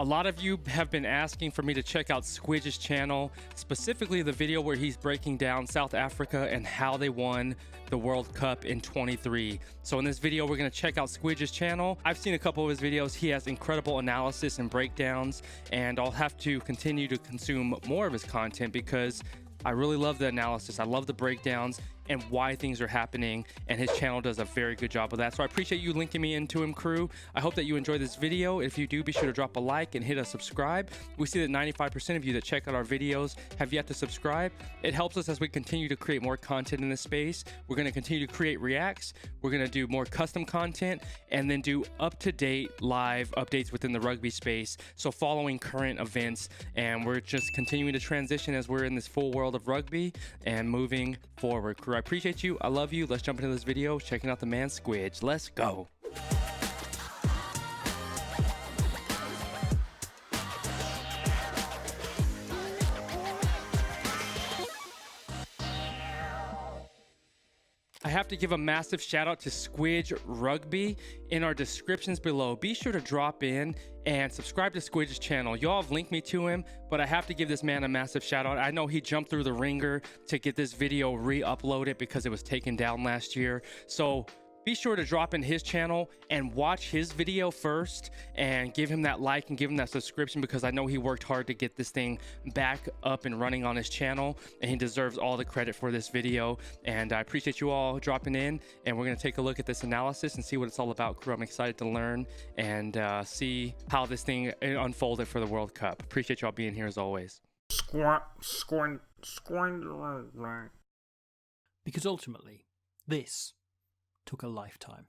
A lot of you have been asking for me to check out Squidge's channel, specifically the video where he's breaking down South Africa and how they won the World Cup in 23. So in this video, we're going to check out Squidge's channel. I've seen a couple of his videos. He has incredible analysis and breakdowns, and I'll have to continue to consume more of his content because I really love the analysis. I love the breakdowns and why things are happening, and his channel does a very good job of that. So I appreciate you linking me into him, Qrew. I hope that you enjoy this video. If you do, be sure to drop a like and hit a subscribe. We see that 95% of you that check out our videos have yet to subscribe. It helps us as we continue to create more content in this space. We're going to continue to create reacts. We're going to do more custom content and then do up-to-date live updates within the rugby space. So following current events, and we're just continuing to transition as we're in this full world of rugby and moving forward. Qrew, I appreciate you. I love you. Let's jump into this video, checking out the man Squidge. Let's go. I have to give a massive shout out to Squidge Rugby in our descriptions below. Be sure to drop in and subscribe to Squidge's channel. Y'all have linked me to him, but I have to give this man a massive shout out. I know he jumped through the ringer to get this video re-uploaded because it was taken down last year. So be sure to drop in his channel and watch his video first and give him that like and give him that subscription, because I know he worked hard to get this thing back up and running on his channel, and he deserves all the credit for this video. And I appreciate you all dropping in, and we're going to take a look at this analysis and see what it's all about. Qrew, I'm excited to learn and see how this thing unfolded for the World Cup. Appreciate y'all being here as always. Because ultimately, this took a lifetime.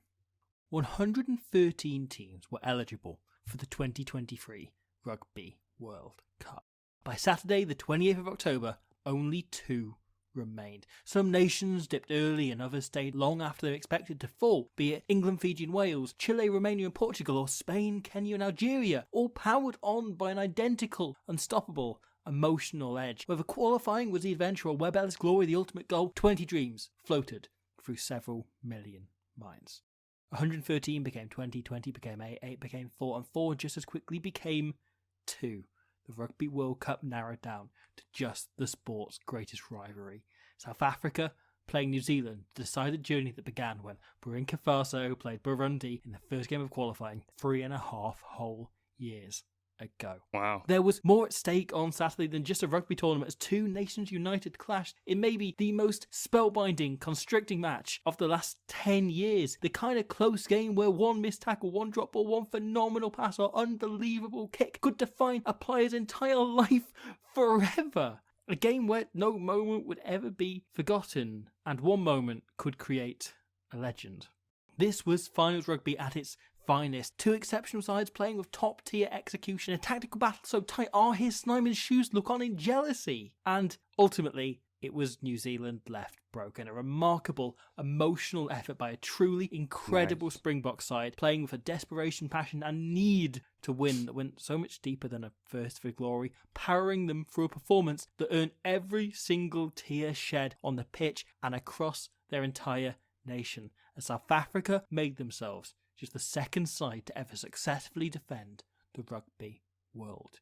113 teams were eligible for the 2023 Rugby World Cup. By Saturday, the 28th of October, only 2 remained. Some nations dipped early and others stayed long after they were expected to fall, be it England, Fiji and Wales, Chile, Romania and Portugal, or Spain, Kenya and Algeria, all powered on by an identical, unstoppable, emotional edge. Whether qualifying was the adventure or Webb Ellis' glory, the ultimate goal, 20 dreams floated through several million minds. 113 became 20, 20 became 8, 8 became 4, and 4 just as quickly became 2. The Rugby World Cup narrowed down to just the sport's greatest rivalry. South Africa playing New Zealand, the decided journey that began when Burkina Faso played Burundi in the first game of qualifying 3.5 whole years ago. Wow. There was more at stake on Saturday than just a rugby tournament as two nations united clashed in maybe the most spellbinding, constricting match of the last 10 years. The kind of close game where one missed tackle, one drop ball, one phenomenal pass or unbelievable kick could define a player's entire life forever. A game where no moment would ever be forgotten, and one moment could create a legend. This was finals rugby at its finest. 2 exceptional sides playing with top tier execution, a tactical battle so tight Ahir Snyman's shoes look on in jealousy. And ultimately, it was New Zealand left broken. A remarkable, emotional effort by a truly incredible Springboks side, playing with a desperation, passion and need to win that went so much deeper than a thirst for glory, powering them through a performance that earned every single tear shed on the pitch and across their entire nation, as South Africa made themselves just the second side to ever successfully defend the Rugby World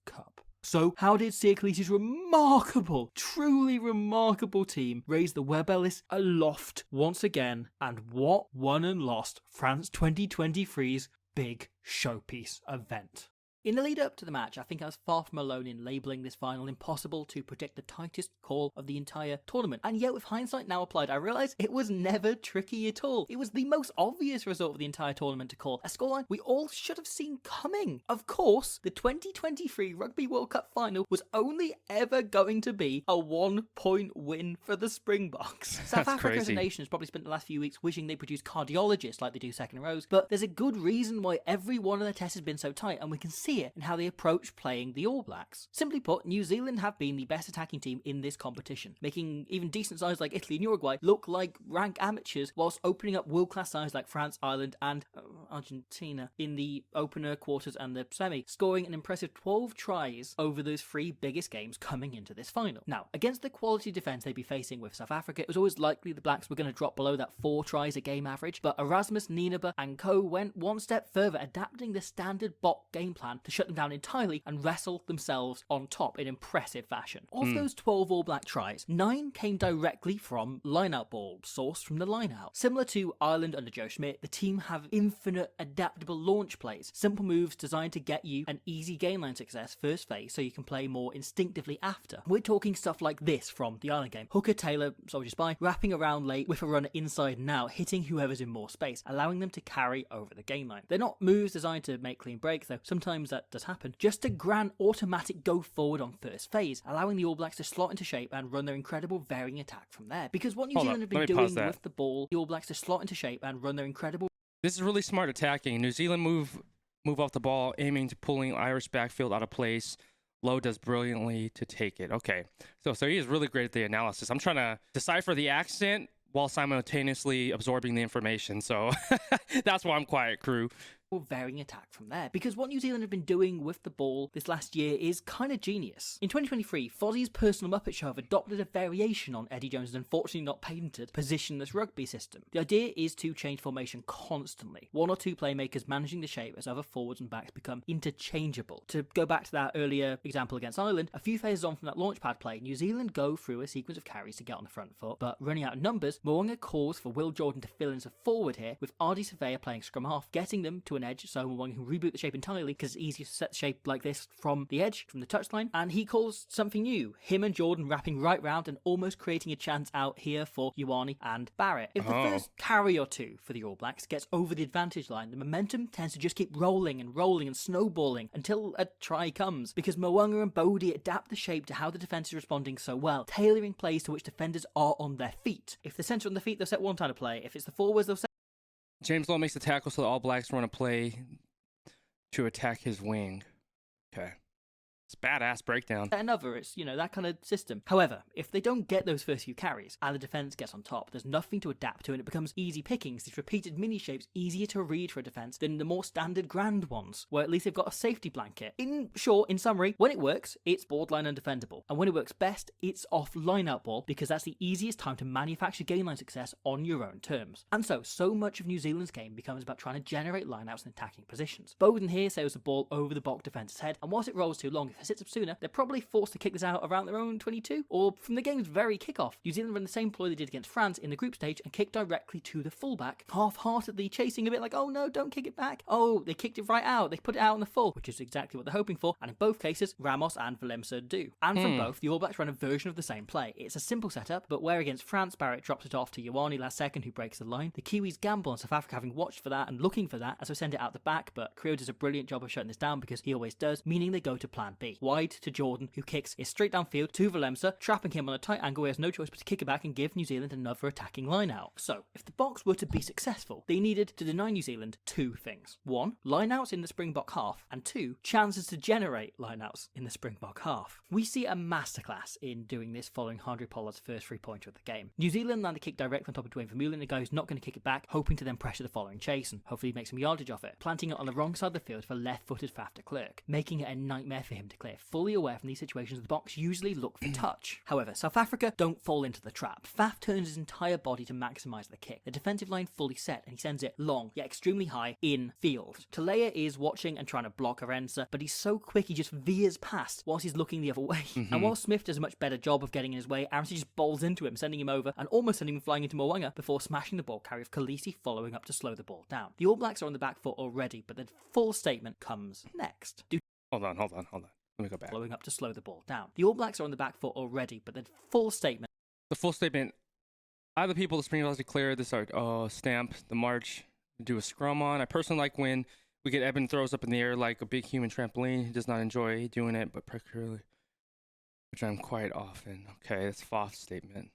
Cup. So how did Siya Kolisi's remarkable, truly remarkable team raise the Webb Ellis aloft once again, and what won and lost France 2023's big showpiece event? In the lead up to the match, I think I was far from alone in labelling this final impossible to predict, the tightest call of the entire tournament. And yet with hindsight now applied, I realise it was never tricky at all. It was the most obvious result of the entire tournament to call, a scoreline we all should have seen coming. Of course, the 2023 Rugby World Cup final was only ever going to be a 1-point win for the Springboks. South Africa as a nation has probably spent the last few weeks wishing they produced cardiologists like they do second rows, but there's a good reason why every one of their tests has been so tight, and we can see it in how they approach playing the All Blacks. Simply put, New Zealand have been the best attacking team in this competition, making even decent sides like Italy and Uruguay look like rank amateurs, whilst opening up world-class sides like France, Ireland and Argentina in the opener, quarters and the semi, scoring an impressive 12 tries over those 3 biggest games coming into this final. Now, against the quality defence they'd be facing with South Africa, it was always likely the Blacks were going to drop below that 4 tries a game average, but Erasmus, Ninaba and co went one step further, adapting the standard Bok game plan to shut them down entirely and wrestle themselves on top in impressive fashion. Of those 12 All Black tries, 9 came directly from line-out ball, sourced from the line-out. Similar to Ireland under Joe Schmidt, the team have infinite adaptable launch plays, simple moves designed to get you an easy game line success first phase so you can play more instinctively after. We're talking stuff like this from the Ireland game. Hooker, Taylor, Soldier Spy, wrapping around late with a runner inside and out, hitting whoever's in more space, allowing them to carry over the game line. They're not moves designed to make clean breaks, though sometimes that does happen. Just a grand automatic go forward on first phase, allowing the All Blacks to slot into shape and run their incredible varying attack from there. Because what New Zealand have been doing with the ball, the All Blacks to slot into shape and run their incredible... This is really smart attacking. New Zealand move off the ball, aiming to pulling Irish backfield out of place. Lowe does brilliantly to take it. Okay, so he is really great at the analysis. I'm trying to decipher the accent while simultaneously absorbing the information. So that's why I'm quiet, Qrew. Varying attack from there. Because what New Zealand have been doing with the ball this last year is kind of genius. In 2023, Fozzie's personal Muppet Show have adopted a variation on Eddie Jones' unfortunately not patented positionless rugby system. The idea is to change formation constantly. 1 or 2 playmakers managing the shape as other forwards and backs become interchangeable. To go back to that earlier example against Ireland, a few phases on from that launchpad play, New Zealand go through a sequence of carries to get on the front foot, but running out of numbers, Mo'unga calls for Will Jordan to fill in as a forward here, with Ardie Surveyor playing scrum half, getting them to an edge so one can reboot the shape entirely because it's easier to set the shape like this from the edge, from the touchline. And he calls something new, him and Jordan wrapping right round and almost creating a chance out here for Ioane and Barrett. If the first carry or 2 for the All Blacks gets over the advantage line, the momentum tends to just keep rolling and snowballing until a try comes, because Mo'unga and Bodie adapt the shape to how the defence is responding so well, tailoring plays to which defenders are on their feet. If the centre on the feet, they'll set one kind of play. If it's the forwards, they'll set... James Lowe makes the tackle, so the All Blacks run a play to attack his wing. Okay. It's badass breakdown. Another, it's, that kind of system. However, if they don't get those first few carries and the defence gets on top, there's nothing to adapt to and it becomes easy pickings. These repeated mini shapes easier to read for a defence than the more standard grand ones, where at least they've got a safety blanket. In summary, when it works, it's borderline undefendable. And when it works best, it's off line-out ball, because that's the easiest time to manufacture game line success on your own terms. And so much of New Zealand's game becomes about trying to generate line-outs and attacking positions. Bowden here sails the ball over the Bok defence's head, and whilst it rolls too long, if it sits up sooner, they're probably forced to kick this out around their own 22, or from the game's very kickoff. New Zealand run the same ploy they did against France in the group stage and kick directly to the fullback, half-heartedly chasing a bit like, oh no, don't kick it back. Oh, they kicked it right out. They put it out in the full, which is exactly what they're hoping for, and in both cases, Ramos and Valemsa do. And from both, the All Blacks run a version of the same play. It's a simple setup, but where against France, Barrett drops it off to Ioane last second, who breaks the line. The Kiwis gamble on South Africa having watched for that and looking for that, as we send it out the back, but Qrew does a brilliant job of shutting this down because he always does, meaning they go to plan B. Wide to Jordan, who kicks it straight downfield to Valemsa, trapping him on a tight angle where he has no choice but to kick it back and give New Zealand another attacking line out. So, if the Boks were to be successful, they needed to deny New Zealand 2 things. 1, line-outs in the Springbok half, and 2, chances to generate line-outs in the Springbok half. We see a masterclass in doing this following Handré Pollard's first 3-pointer of the game. New Zealand land a kick directly on top of Dwayne Vermeulen, a guy who's not going to kick it back, hoping to then pressure the following chase and hopefully make some yardage off it, planting it on the wrong side of the field for left-footed Faf de Klerk, making it a nightmare for him to clear, fully aware from these situations the Boks usually look for touch. However, South Africa don't fall into the trap. Faf turns his entire body to maximise the kick. The defensive line fully set and he sends it long, yet extremely high, in field. Talea is watching and trying to block Arendse, but he's so quick he just veers past whilst he's looking the other way. And while Smith does a much better job of getting in his way, Arendse just bowls into him, sending him over and almost sending him flying into Mo'unga before smashing the ball carry of Kolisi following up to slow the ball down. The All Blacks are on the back foot already, but the full statement comes next. Hold on. Let me go back. Following up to slow the ball down. The All Blacks are on the back foot already, but the full statement. The full statement. I, the people of the Springboks, declare this stamp the march to do a scrum on. I personally like when we get Eben throws up in the air like a big human trampoline. He does not enjoy doing it, but particularly, which I'm quite often. Okay, that's Faf's statement.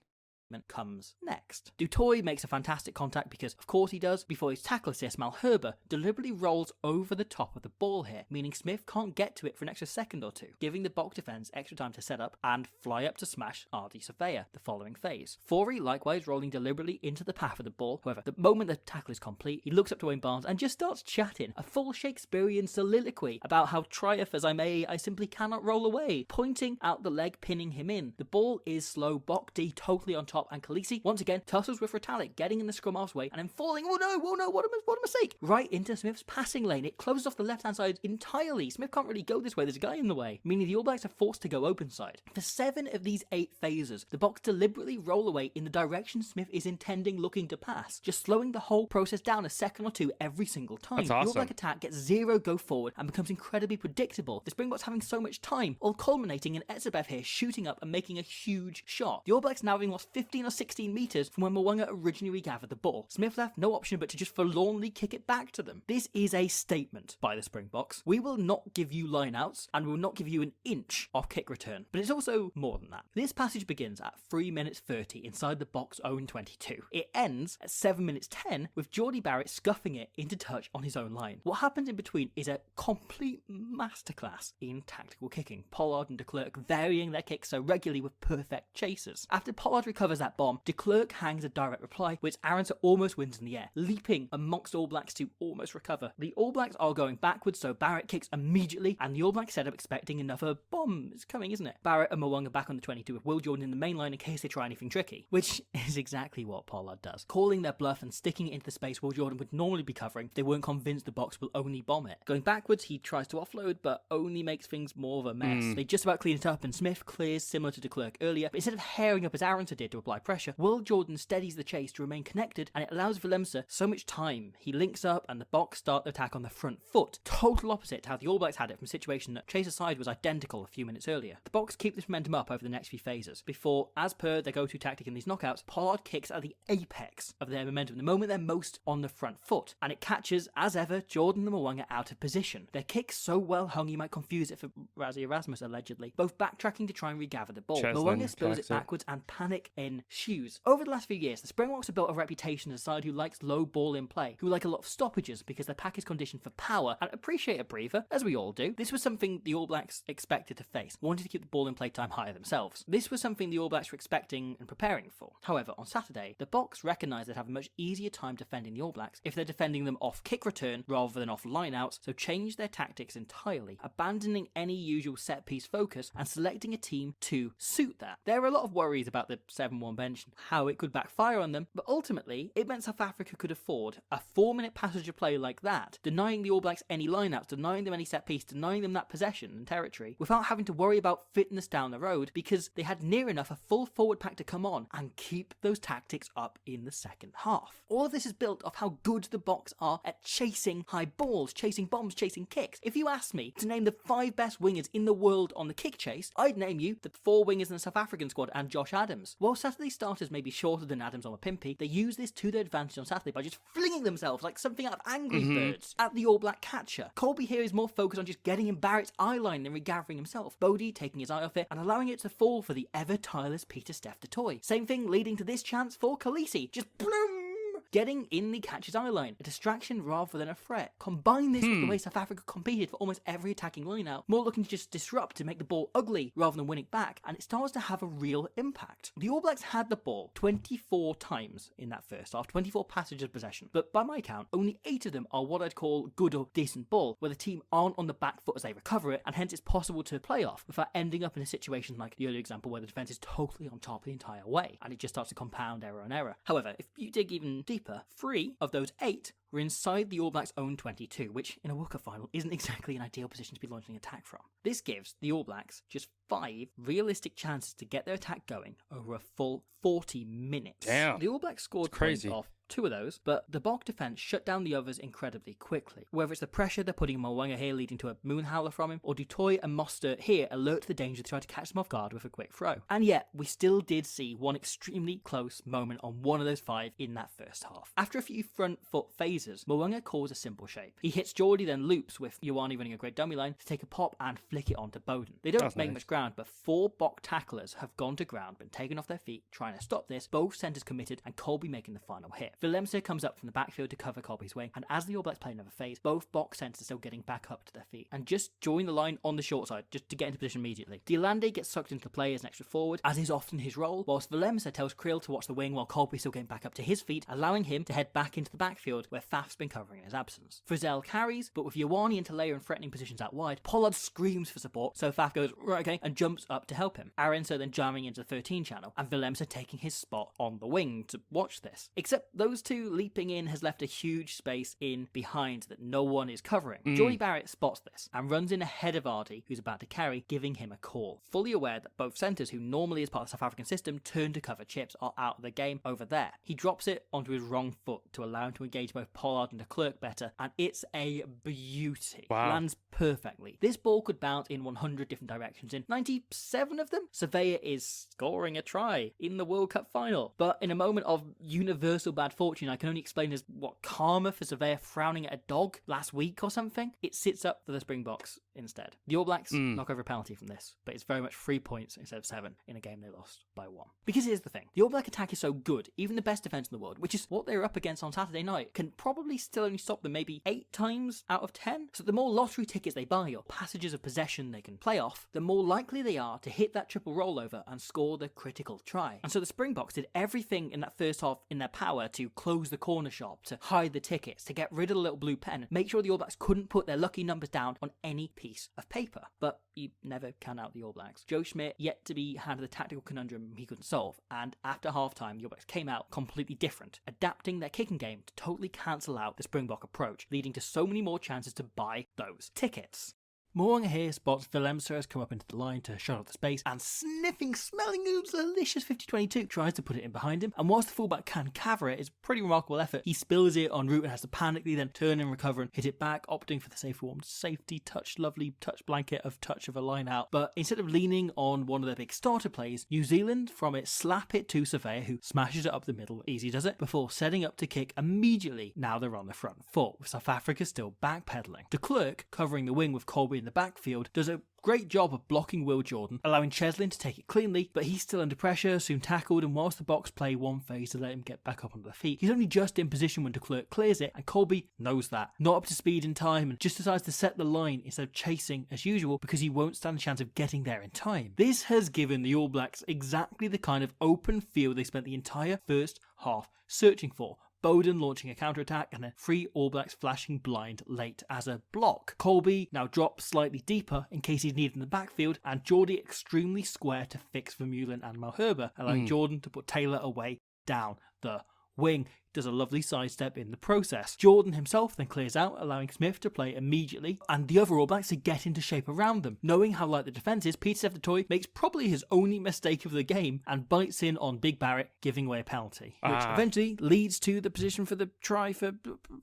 Comes next. Du Toit makes a fantastic contact because, of course he does, before his tackle assist, Malherbe deliberately rolls over the top of the ball here, meaning Smith can't get to it for an extra second or 2, giving the Bok defence extra time to set up and fly up to smash Ardie Surveyor, the following phase. Forey likewise rolling deliberately into the path of the ball. However, the moment the tackle is complete, he looks up to Wayne Barnes and just starts chatting, a full Shakespearean soliloquy about how triumph as I may, I simply cannot roll away, pointing out the leg pinning him in. The ball is slow, Bok D totally on top top, and Kolisi once again tussles with Retallick, getting in the scrum halfway and then falling, oh no, what a mistake, right into Smith's passing lane. It closes off the left-hand side entirely. Smith can't really go this way, there's a guy in the way, meaning the All Blacks are forced to go open side. For 7 of these 8 phases, the Boks deliberately roll away in the direction Smith is intending looking to pass, just slowing the whole process down a second or two every single time. That's awesome. The All Black attack gets 0 go forward and becomes incredibly predictable, the Springboks having so much time, all culminating in Etzebev here shooting up and making a huge shot. The All Blacks now having lost 15 or 16 metres from when Mo'unga originally regathered the ball. Smith left no option but to just forlornly kick it back to them. This is a statement by the Springboks. We will not give you lineouts and we will not give you an inch of kick return. But it's also more than that. This passage begins at 3 minutes 30 inside the Boks' own 22. It ends at 7 minutes 10 with Geordie Barrett scuffing it into touch on his own line. What happens in between is a complete masterclass in tactical kicking. Pollard and de Klerk varying their kicks so regularly with perfect chasers. After Pollard recovers that bomb, de Klerk hangs a direct reply, which Arendse almost wins in the air, leaping amongst All Blacks to almost recover. The All Blacks are going backwards, so Barrett kicks immediately, and the All Blacks set up expecting another bomb. It's coming, isn't it? Barrett and Mo'unga back on the 22 with Will Jordan in the main line in case they try anything tricky, which is exactly what Pollard does. Calling their bluff and sticking it into the space Will Jordan would normally be covering if they weren't convinced the Boks will only bomb it. Going backwards, he tries to offload, but only makes things more of a mess. They just about clean it up, and Smith clears similar to de Klerk earlier, but instead of herring up as Arendse did to apply pressure, Will Jordan steadies the chase to remain connected, and it allows Willemse so much time. He links up, and the Boks start the attack on the front foot. Total opposite to how the All Blacks had it from a situation that Chaser's side was identical a few minutes earlier. The Boks keep this momentum up over the next few phases, before, as per their go-to tactic in these knockouts, Pollard kicks at the apex of their momentum, the moment they're most on the front foot, and it catches, as ever, Jordan and Mo'unga out of position. Their kick's so well hung you might confuse it for Rassie Erasmus, allegedly, both backtracking to try and regather the ball. Mo'unga spills it backwards and panic ensues. Over the last few years, the Springboks have built a reputation as a side who likes low ball in play, who like a lot of stoppages because their pack is conditioned for power and appreciate a breather, as we all do. This was something the All Blacks expected to face, wanting to keep the ball in play time higher themselves. This was something the All Blacks were expecting and preparing for. However, on Saturday, the Boks recognise they'd have a much easier time defending the All Blacks if they're defending them off kick return rather than off lineouts, so changed their tactics entirely, abandoning any usual set-piece focus and selecting a team to suit that. There are a lot of worries about the 7-1 bench and how it could backfire on them, but ultimately, it meant South Africa could afford a 4-minute passage of play like that, denying the All Blacks any lineouts, denying them any set-piece, denying them that possession and territory, without having to worry about fitness down the road, because they had near enough a full forward pack to come on and keep those tactics up in the second half. All of this is built off how good the Boks are at chasing high balls, chasing bombs, chasing kicks. If you asked me to name the 5 best wingers in the world on the kick chase, I'd name you the 4 wingers in the South African squad and Josh Adams. While Saturday starters may be shorter than Adams on a Pimpy, they use this to their advantage on Saturday by just flinging themselves like something out of Angry Birds at the All Black catcher. Colby here is more focused on just getting in Barrett's eye line than regathering himself. Bodie taking his eye off it and allowing it to fall for the ever tireless Peter Steph du Toit. Same thing leading to this chance for Kolisi. Just bloom! Getting in the catcher's eye line, a distraction rather than a threat. Combine this with the way South Africa competed for almost every attacking line out, more looking to just disrupt to make the ball ugly rather than win it back, and it starts to have a real impact. The All Blacks had the ball 24 times in that first half, 24 passages of possession, but by my count, only 8 of them are what I'd call good or decent ball, where the team aren't on the back foot as they recover it, and hence it's possible to play off without ending up in a situation like the earlier example where the defence is totally on top the entire way, and it just starts to compound error on error. However, if you dig even deeper, 3 of those 8 were inside the All Blacks' own 22, which in a World Cup final isn't exactly an ideal position to be launching an attack from. This gives the All Blacks just 5 realistic chances to get their attack going over a full 40 minutes. Damn. The All Blacks scored points off 2 of those, but the Bok defence shut down the others incredibly quickly. Whether it's the pressure they're putting on Mo'unga here leading to a moon howler from him, or du Toit and Mostert here alert to the danger to try to catch them off guard with a quick throw. And yet, we still did see one extremely close moment on one of those 5 in that first half. After a few front foot phases, Mo'unga calls a simple shape. He hits Geordie, then loops with Ioane running a great dummy line to take a pop and flick it onto Bowden. They don't make much ground, but 4 Bok tacklers have gone to ground, been taken off their feet, trying to stop this, both centres committed, and Colby making the final hit. Willemse comes up from the backfield to cover Kolbe's wing, and as the All Blacks play another phase, both box centres are still getting back up to their feet and just join the line on the short side, just to get into position immediately. Deolande gets sucked into the play as an extra forward, as is often his role, whilst Willemse tells Qrew to watch the wing while Kolbe's still getting back up to his feet, allowing him to head back into the backfield where Faf's been covering in his absence. Frizzell carries, but with Ioane and Talea in threatening positions out wide, Pollard screams for support, so Faf goes, right, okay, and jumps up to help him. Arendse then jamming into the 13 channel, and Willemse taking his spot on the wing to watch this. Except those two leaping in has left a huge space in behind that no one is covering. Geordie Barrett spots this and runs in ahead of Ardy, who's about to carry, giving him a call. Fully aware that both centres, who normally as part of the South African system turn to cover chips, are out of the game over there. He drops it onto his wrong foot to allow him to engage both Pollard and de Klerk better, and it's a beauty. Wow. Lands perfectly. This ball could bounce in 100 different directions. In 97 of them, Surveyor is scoring a try in the World Cup final. But in a moment of universal bad fortune, I can only explain as what karma for Surveyor frowning at a dog last week or something. It sits up for the Springboks instead. The All Blacks knock over a penalty from this, but it's very much 3 points instead of 7 in a game they lost by 1. Because here's the thing, the All Black attack is so good, even the best defence in the world, which is what they were up against on Saturday night, can probably still only stop them maybe 8 times out of 10. So the more lottery tickets they buy or passages of possession they can play off, the more likely they are to hit that triple rollover and score the critical try. And so the Springboks did everything in that first half in their power to close the corner shop, to hide the tickets, to get rid of the little blue pen, make sure the All Blacks couldn't put their lucky numbers down on any piece of paper. But you never count out the All Blacks. Joe Schmidt yet to be handed the tactical conundrum he couldn't solve, and after half-time, the All Blacks came out completely different, adapting their kicking game to totally cancel out the Springbok approach, leading to so many more chances to buy those tickets. Moanga here spots Willemse has come up into the line to shut off the space, and sniffing, smelling a delicious 50-22 tries to put it in behind him, and whilst the fullback can cover it, it's a pretty remarkable effort. He spills it en route and has to panically then turn and recover and hit it back, opting for the safe warm safety touch, lovely touch blanket of touch of a line out. But instead of leaning on one of their big starter plays, New Zealand from it slap it to Surveyor, who smashes it up the middle, easy does it, before setting up to kick immediately. Now they're on the front foot, with South Africa still backpedaling. De Klerk, covering the wing with Kolbe in the backfield, does a great job of blocking Will Jordan, allowing Cheslin to take it cleanly, but he's still under pressure, soon tackled, and whilst the Boks play one phase to let him get back up on their feet, he's only just in position when de Klerk clears it, and Kolbe knows that. Not up to speed in time, and just decides to set the line instead of chasing as usual because he won't stand a chance of getting there in time. This has given the All Blacks exactly the kind of open field they spent the entire first half searching for. Bowden launching a counter-attack, and then 3 All Blacks flashing blind late as a block. Kolbe now drops slightly deeper in case he's needed in the backfield, and Geordie extremely square to fix Vermeulen and Malherbe, allowing Jordan to put Taylor away down the wing. Does a lovely sidestep in the process. Jordan himself then clears out, allowing Smith to play immediately, and the other All Blacks to get into shape around them. Knowing how light the defence is, Peter Sefatoy makes probably his only mistake of the game and bites in on Big Barrett, giving away a penalty, which eventually leads to the position for the try for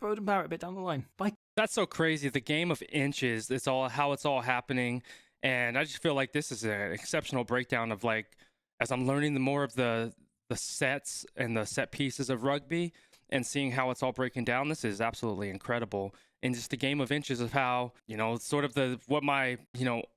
Bowden Barrett a bit down the line. That's so crazy. The game of inches, it's all how it's all happening, and I just feel like this is an exceptional breakdown of, like, as I'm learning the more of the sets and the set pieces of rugby and seeing how it's all breaking down, this is absolutely incredible. And just the game of inches of how, sort of what my,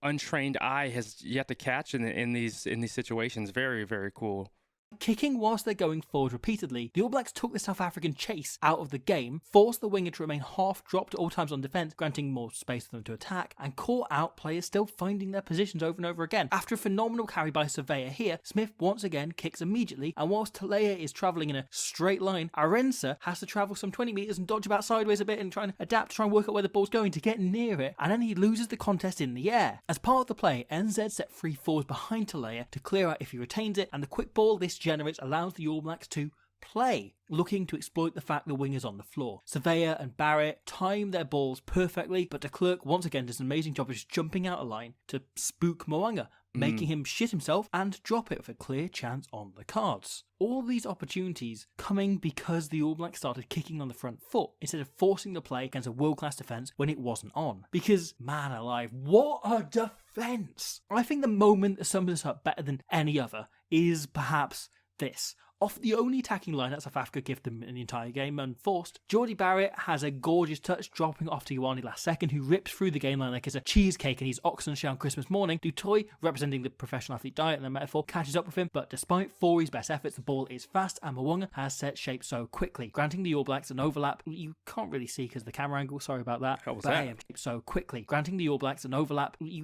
untrained eye has yet to catch in these situations. Very, very cool. Kicking whilst they're going forward repeatedly, the All Blacks took the South African chase out of the game, forced the winger to remain half dropped at all times on defence, granting more space for them to attack, and caught out players still finding their positions over and over again. After a phenomenal carry by Surveyor here, Smith once again kicks immediately, and whilst Talea is travelling in a straight line, Arendse has to travel some 20 metres and dodge about sideways a bit and try and adapt to try and work out where the ball's going to get near it, and then he loses the contest in the air. As part of the play, NZ set 3 forwards behind Talea to clear out if he retains it, and the quick ball this generates allows the All Blacks to play, looking to exploit the fact the winger's on the floor. Surveyor and Barrett time their balls perfectly, but de Klerk once again does an amazing job of just jumping out of line to spook Moanga, making him shit himself and drop it with a clear chance on the cards. All these opportunities coming because the All Blacks started kicking on the front foot instead of forcing the play against a world-class defence when it wasn't on. Because, man alive, what a defence! I think the moment that sums this up better than any other is perhaps this. off the only attacking line that South Africa give them in the entire game, unforced. Geordie Barrett has a gorgeous touch, dropping off to Ioane last second, who rips through the game line like it's a cheesecake and he's Oxenshire on Christmas morning. Du Toit, representing the professional athlete diet and the metaphor, catches up with him, but despite Fori's best efforts, the ball is fast and Mwanga has set shape so quickly, granting the All Blacks an overlap. You can't really see because of the camera angle, sorry about that. How was but that? So quickly, granting the All Blacks an overlap. It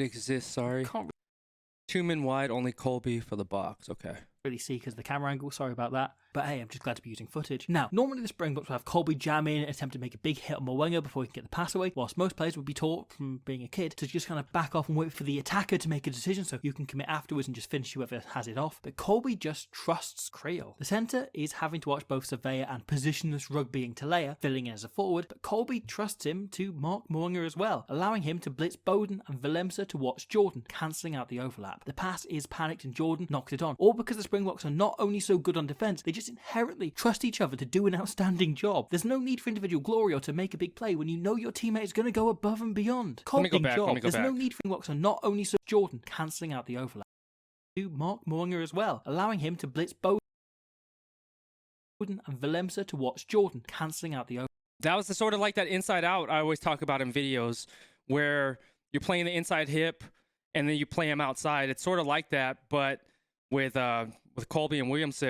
exists, sorry. Can't 2 men wide, only Colby for the box. Okay. really see because of the camera angle, sorry about that. But hey, I'm just glad to be using footage. Now, normally the Springboks will have Colby jam in and attempt to make a big hit on Mwanga before he can get the pass away, whilst most players would be taught from being a kid to just kind of back off and wait for the attacker to make a decision so you can commit afterwards and just finish whoever has it off. But Colby just trusts Qrew. The centre is having to watch both Surveyor and positionless Rugbying Talea filling in as a forward, but Colby trusts him to mark Mwanga as well, allowing him to blitz Bowden and Willemse to watch Jordan, cancelling out the overlap. The pass is panicked and Jordan knocks it on, all because the Springboks are not only so good on defence, they just inherently trust each other to do an outstanding job. There's no need for individual glory or to make a big play when you know your teammate is going to go above and beyond. There's no need for Springboks are not only so Jordan, cancelling out the overlap. To mark Mwanga as well, allowing him to blitz Bowden and Willemse to watch Jordan, cancelling out the overlap. That was the sort of like that inside out I always talk about in videos where you're playing the inside hip and then you play him outside. It's sort of like that, but with Colby and Williams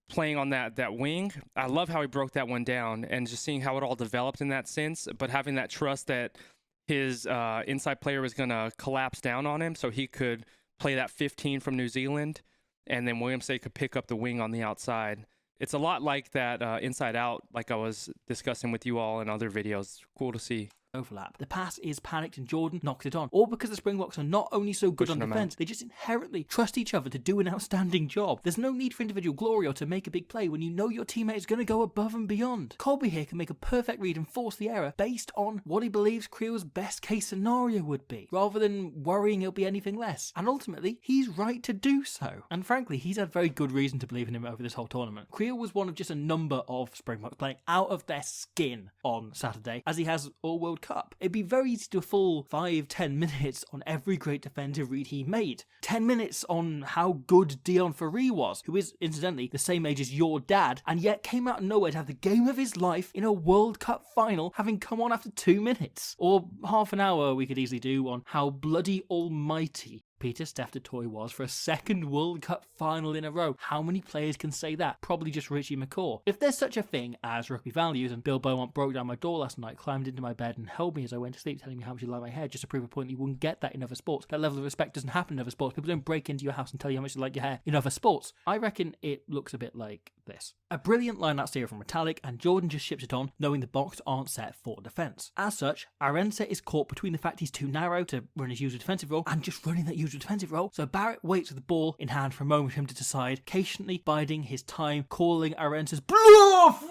playing on that wing. I love how he broke that one down and just seeing how it all developed in that sense, but having that trust that his inside player was going to collapse down on him so he could play that 15 from New Zealand, and then Williams could pick up the wing on the outside. It's a lot like that inside out, like I was discussing with you all in other videos. Cool to see. Overlap. The pass is panicked and Jordan knocks it on, all because the Springboks are not only so good on defence, they just inherently trust each other to do an outstanding job. There's no need for individual glory or to make a big play when you know your teammate is going to go above and beyond. Colby here can make a perfect read and force the error based on what he believes Qrew's best case scenario would be, rather than worrying it'll be anything less. And ultimately, he's right to do so. And frankly, he's had very good reason to believe in him over this whole tournament. Qrew was one of just a number of Springboks playing out of their skin on Saturday, as he has all World Cup. It'd be very easy to do a full 5-10 minutes on every great defensive read he made. 10 minutes on how good Dion Fourie was, who is incidentally the same age as your dad, and yet came out of nowhere to have the game of his life in a World Cup final, having come on after 2 minutes. Or half an hour we could easily do on how bloody almighty Pieter-Steph du Toit was for a second World Cup final in a row. How many players can say that? Probably just Richie McCaw. If there's such a thing as rugby values, and Bill Beaumont broke down my door last night, climbed into my bed and held me as I went to sleep, telling me how much he liked my hair, just to prove a point that you wouldn't get that in other sports. That level of respect doesn't happen in other sports. People don't break into your house and tell you how much they like your hair in other sports. I reckon it looks a bit like this. A brilliant line-out steer from Metallic, and Jordan just ships it on, knowing the box aren't set for defence. As such, Arendse is caught between the fact he's too narrow to run his usual defensive role and just running that usual defensive role, so Barrett waits with the ball in hand for a moment for him to decide, patiently biding his time, calling Arense's bluff!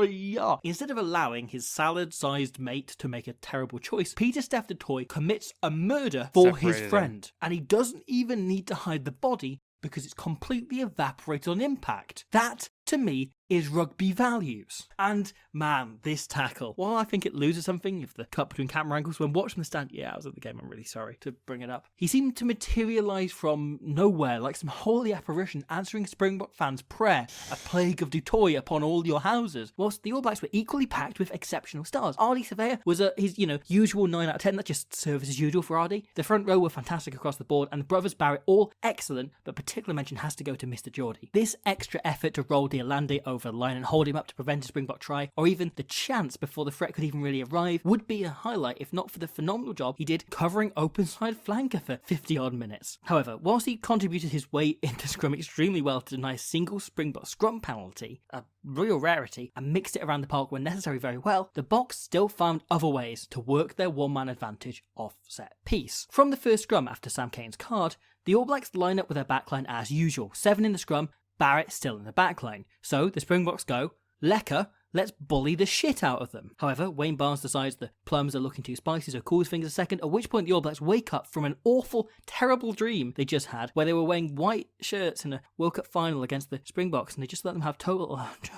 Yeah. Instead of allowing his salad-sized mate to make a terrible choice, Pieter-Steph du Toit commits a murder for his friend. And he doesn't even need to hide the body because it's completely evaporated on impact. That, to me, is rugby values. And man, this tackle, while I think it loses something if the cut between camera angles, when watching the stand, I was at the game, I'm really sorry to bring it up. He seemed to materialise from nowhere like some holy apparition answering Springbok fans' prayer, a plague of du Toit upon all your houses, whilst the All Blacks were equally packed with exceptional stars. Ardie Surveyor was his usual 9 out of 10, that just serves as usual for Ardie. The front row were fantastic across the board, and the brothers Barrett all excellent, but particular mention has to go to Mr. Geordie. This extra effort to roll Deolande over the line and hold him up to prevent a Springbok try, or even the chance before the threat could even really arrive, would be a highlight if not for the phenomenal job he did covering open side flanker for 50 odd minutes. However, whilst he contributed his weight into scrum extremely well to deny a single Springbok scrum penalty, a real rarity, and mixed it around the park when necessary very well, the Boks still found other ways to work their one-man advantage off set piece. From the first scrum after Sam Cane's card, the All Blacks line up with their backline as usual, 7 in the scrum, Barrett still in the backline. So the Springboks go, Lekker, let's bully the shit out of them. However, Wayne Barnes decides the plums are looking too spicy, so cools fingers a second, at which point the All Blacks wake up from an awful, terrible dream they just had, where they were wearing white shirts in a World Cup final against the Springboks, and they just let them have total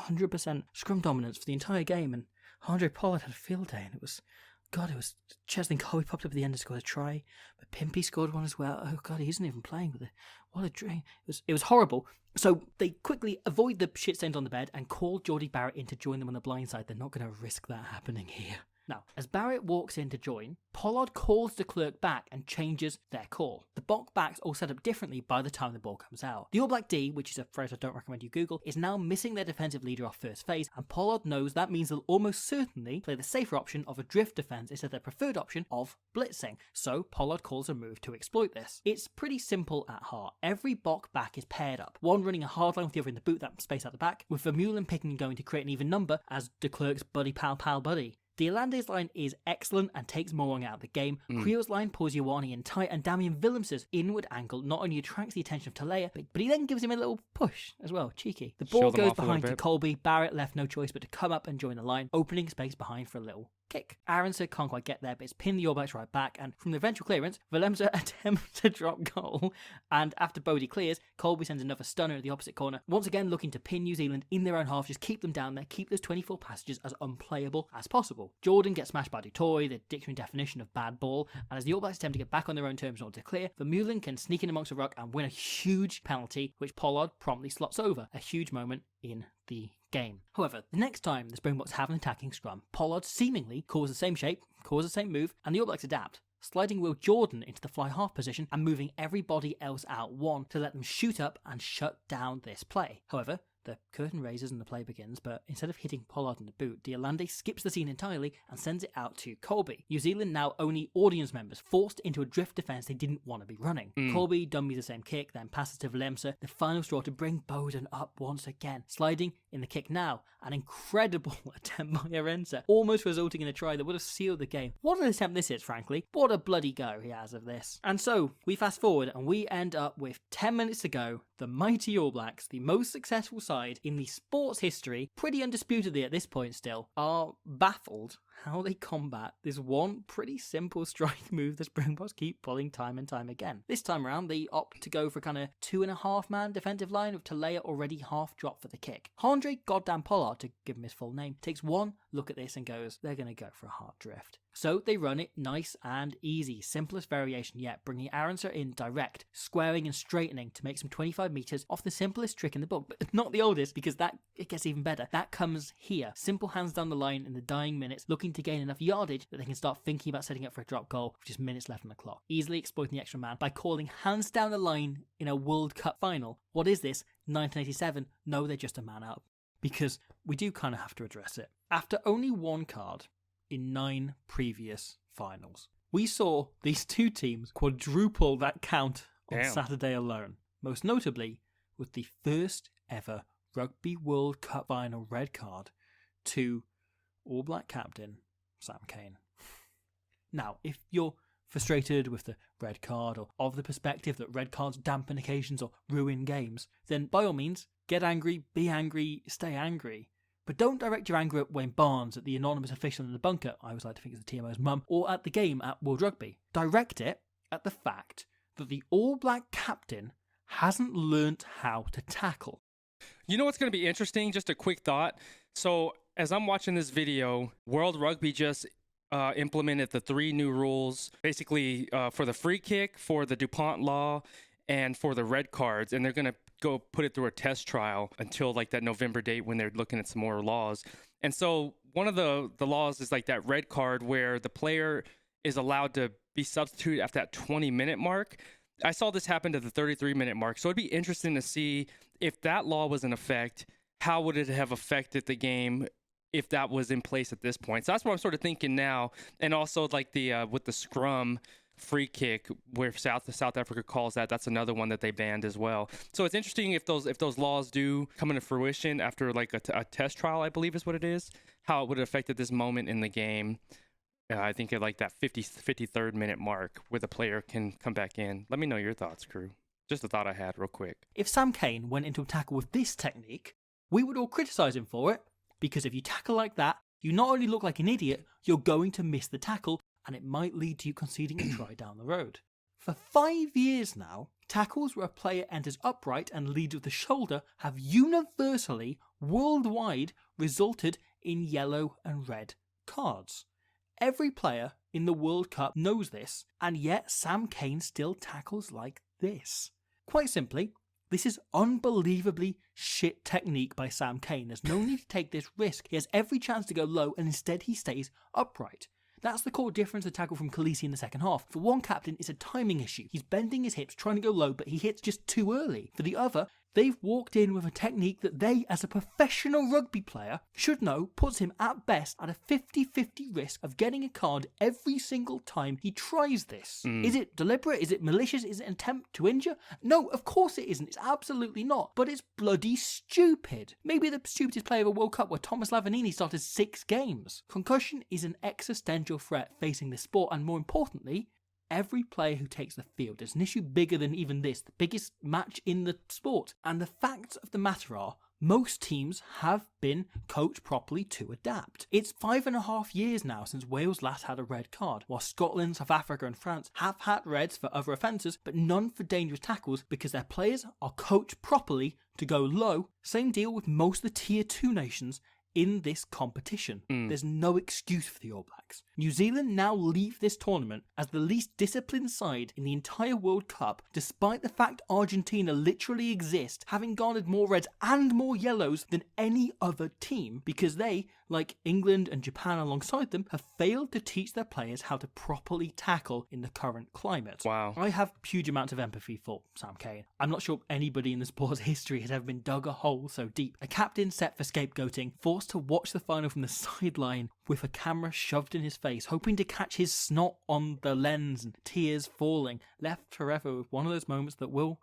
100% scrum dominance for the entire game, and Andre Pollard had a field day, and it was God, it was Cheslin Colby popped up at the end and scored a try, but Pimpy scored one as well. Oh God, he isn't even playing with it. What a dream! It was horrible. So they quickly avoid the shit stains on the bed and call Geordie Barrett in to join them on the blind side. They're not going to risk that happening here. Now, as Barrett walks in to join, Pollard calls the clerk back and changes their call. The Bok backs all set up differently by the time the ball comes out. The All Black D, which is a phrase I don't recommend you Google, is now missing their defensive leader off first phase, and Pollard knows that means they'll almost certainly play the safer option of a drift defense instead of their preferred option of blitzing. So Pollard calls a move to exploit this. It's pretty simple at heart. Every Bok back is paired up, one running a hard line with the other in the boot, that space out the back, with Vermeulen picking and going to create an even number as de Klerk's buddy pal buddy. De Lande's line is excellent and takes Morong out of the game. Qrew's line pulls Ioane in tight, and Damian Willemse's inward angle not only attracts the attention of Talea, but he then gives him a little push as well. Cheeky. The ball goes behind to Colby. Barrett left no choice but to come up and join the line, opening space behind for a little kick. Aronson can't quite get there, but it's pinned the All Blacks right back, and from the eventual clearance, Willemse attempts to drop goal, and after Bodie clears, Colby sends another stunner at the opposite corner, once again looking to pin New Zealand in their own half, just keep them down there, keep those 24 passages as unplayable as possible. Jordan gets smashed by Dutoy, the dictionary definition of bad ball, and as the All Blacks attempt to get back on their own terms in order to clear, Vermeulen can sneak in amongst the ruck and win a huge penalty, which Pollard promptly slots over. A huge moment in the game. However, the next time the Springboks have an attacking scrum, Pollard seemingly calls the same shape, calls the same move, and the All Blacks adapt, sliding Will Jordan into the fly half position and moving everybody else out one to let them shoot up and shut down this play. However, the curtain raises and the play begins, but instead of hitting Pollard in the boot, de Allende skips the scene entirely and sends it out to Colby. New Zealand now only audience members, forced into a drift defence they didn't want to be running. Colby dummies the same kick, then passes to Willemse, the final straw to bring Bowden up once again. Sliding in the kick now, an incredible attempt by Arensa, almost resulting in a try that would have sealed the game. What an attempt this is, frankly. What a bloody go he has of this. And so, we fast forward and we end up with 10 minutes to go. The mighty All Blacks, the most successful side in the sports history, pretty undisputedly at this point still, are baffled how they combat this one pretty simple strike move the Springboks keep pulling time and time again. This time around, they opt to go for kind of 2.5-man defensive line with Talea already half dropped for the kick. Andre goddamn Pollard, to give him his full name, takes one look at this and goes, they're going to go for a hard drift. So they run it nice and easy, simplest variation yet, bringing Aronson in direct, squaring and straightening to make some 25 metres off the simplest trick in the book, but not the oldest, because it gets even better. That comes here. Simple hands down the line in the dying minutes, looking to gain enough yardage that they can start thinking about setting up for a drop goal with just minutes left on the clock. Easily exploiting the extra man by calling hands down the line in a World Cup final. What is this? 1987? No, they're just a man up. Because we do kind of have to address it. After only one card in 9 previous finals, we saw these two teams quadruple that count on Saturday alone. Most notably with the first ever Rugby World Cup final red card to All Black captain Sam Cane. Now, if you're frustrated with the red card or of the perspective that red cards dampen occasions or ruin games, then by all means, get angry, be angry, stay angry. But don't direct your anger at Wayne Barnes, at the anonymous official in the bunker, I always like to think it's the TMO's mum, or at the game at World Rugby. Direct it at the fact that the All Black captain hasn't learnt how to tackle. You know what's going to be interesting? Just a quick thought. So as I'm watching this video, World Rugby just implemented the 3 new rules, basically for the free kick, for the DuPont law, and for the red cards. And they're going to go put it through a test trial until like that November date when they're looking at some more laws. And so one of the laws is like that red card where the player is allowed to be substituted after that 20-minute mark. I saw this happen to the 33-minute mark. So it'd be interesting to see if that law was in effect, how would it have affected the game if that was in place at this point. So that's what I'm sort of thinking now. And also like the with the scrum free kick where South Africa calls that's another one that they banned as well. So it's interesting if those laws do come into fruition after like a test trial, I believe is what it is, how it would have affected this moment in the game. I think at like that 53rd minute mark where the player can come back in. Let me know your thoughts, Qrew. Just a thought I had real quick. If Sam Cane went into a tackle with this technique, we would all criticise him for it, because if you tackle like that, you not only look like an idiot, you're going to miss the tackle, and it might lead to you conceding a try down the road. For 5 years now, tackles where a player enters upright and leads with the shoulder have universally, worldwide, resulted in yellow and red cards. Every player in the World Cup knows this, and yet Sam Cane still tackles like this. Quite simply, this is unbelievably shit technique by Sam Cane. There's no need to take this risk. He has every chance to go low, and instead he stays upright. That's the core difference of the tackle from Kolisi in the second half. For one captain, it's a timing issue. He's bending his hips, trying to go low, but he hits just too early. For the other, they've walked in with a technique that they, as a professional rugby player, should know puts him at best at a 50-50 risk of getting a card every single time he tries this. Is it deliberate? Is it malicious? Is it an attempt to injure? No, of course it isn't. It's absolutely not. But it's bloody stupid. Maybe the stupidest player of a World Cup where Thomas Lavanini started 6 games. Concussion is an existential threat facing this sport, and more importantly, every player who takes the field is an issue bigger than even this, the biggest match in the sport. And the facts of the matter are, most teams have been coached properly to adapt. It's 5.5 years now since Wales last had a red card, while Scotland, South Africa and France have had reds for other offences, but none for dangerous tackles because their players are coached properly to go low. Same deal with most of the tier 2 nations in this competition. There's no excuse for the All Blacks. New Zealand now leave this tournament as the least disciplined side in the entire World Cup, despite the fact Argentina literally exist, having garnered more reds and more yellows than any other team, because they, like England and Japan alongside them, have failed to teach their players how to properly tackle in the current climate. Wow. I have huge amounts of empathy for Sam Cane. I'm not sure anybody in the sport's history has ever been dug a hole so deep. A captain set for scapegoating, forced to watch the final from the sideline with a camera shoved in his face, hoping to catch his snot on the lens and tears falling, left forever with one of those moments that will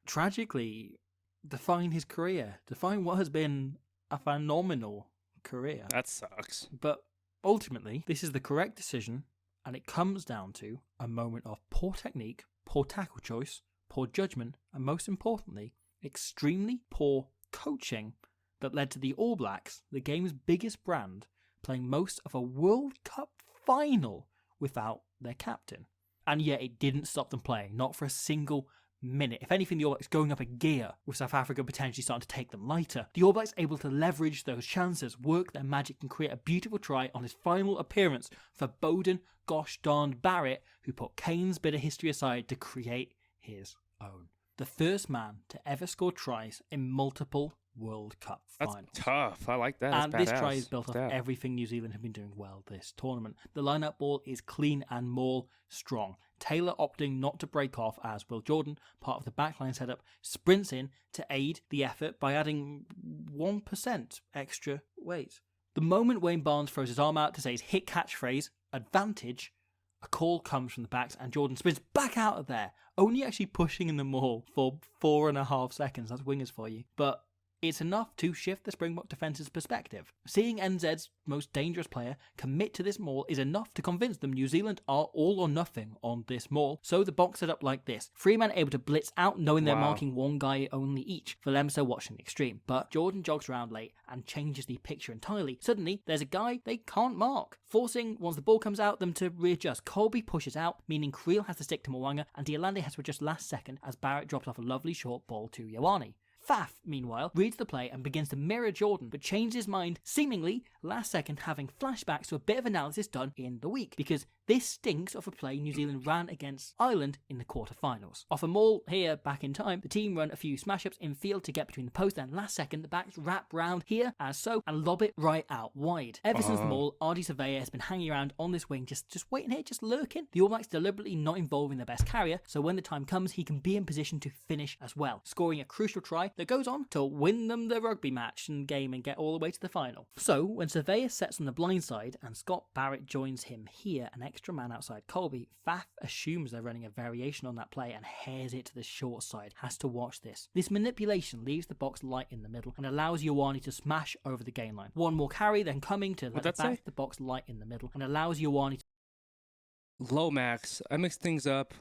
tragically define his career, define what has been a phenomenal career. That sucks. But ultimately, this is the correct decision, and it comes down to a moment of poor technique, poor tackle choice, poor judgment, and most importantly, extremely poor coaching that led to the All Blacks, the game's biggest brand, playing most of a World Cup final without their captain. And yet it didn't stop them playing, not for a single minute. If anything, the All Blacks going up a gear, with South Africa potentially starting to take them lighter. The All Blacks able to leverage those chances, work their magic and create a beautiful try on his final appearance for Bowden gosh darned Barrett, who put Kane's bit of history aside to create his own. The first man to ever score tries in multiple World Cup finals. That's tough. I like that. And That's this badass. try is built off everything New Zealand have been doing well this tournament. The line-up ball is clean and more strong. Taylor opting not to break off as Will Jordan, part of the backline setup, sprints in to aid the effort by adding 1% extra weight. The moment Wayne Barnes throws his arm out to say his hit catchphrase, advantage, a call comes from the backs and Jordan sprints back out of there, only actually pushing in the maul for 4.5 seconds. That's wingers for you. But it's enough to shift the Springbok defence's perspective. Seeing NZ's most dangerous player commit to this maul is enough to convince them New Zealand are all or nothing on this maul, so the box set up like this. 3 men able to blitz out knowing they're marking one guy only each, for them so watching the extreme. But Jordan jogs around late and changes the picture entirely. Suddenly, there's a guy they can't mark, forcing, once the ball comes out, them to readjust. Colby pushes out, meaning Qrew has to stick to Mwanga, and Diolande has to adjust last second as Barrett drops off a lovely short ball to Ioane. Faf, meanwhile, reads the play and begins to mirror Jordan, but changes his mind, seemingly last second having flashbacks to a bit of analysis done in the week, because this stinks of a play New Zealand ran against Ireland in the quarterfinals. Off a maul here back in time, the team run a few smash-ups in field to get between the post, and last second the backs wrap round here as so and lob it right out wide. Ever since the maul, Ardy Surveyor has been hanging around on this wing, just waiting here, just lurking. The All Blacks deliberately not involving their best carrier, so when the time comes he can be in position to finish as well, scoring a crucial try that goes on to win them the rugby match and game and get all the way to the final. So when Surveyor sets on the blind side and Scott Barrett joins him here, an extra man outside Colby, Faf assumes they're running a variation on that play and hairs it to the short side. Has to watch this. This manipulation leaves the box light in the middle and allows Ioane to smash over the gain line. One more carry, then coming to let the box light in the middle and allows Ioane to Lomax. I mixed things up.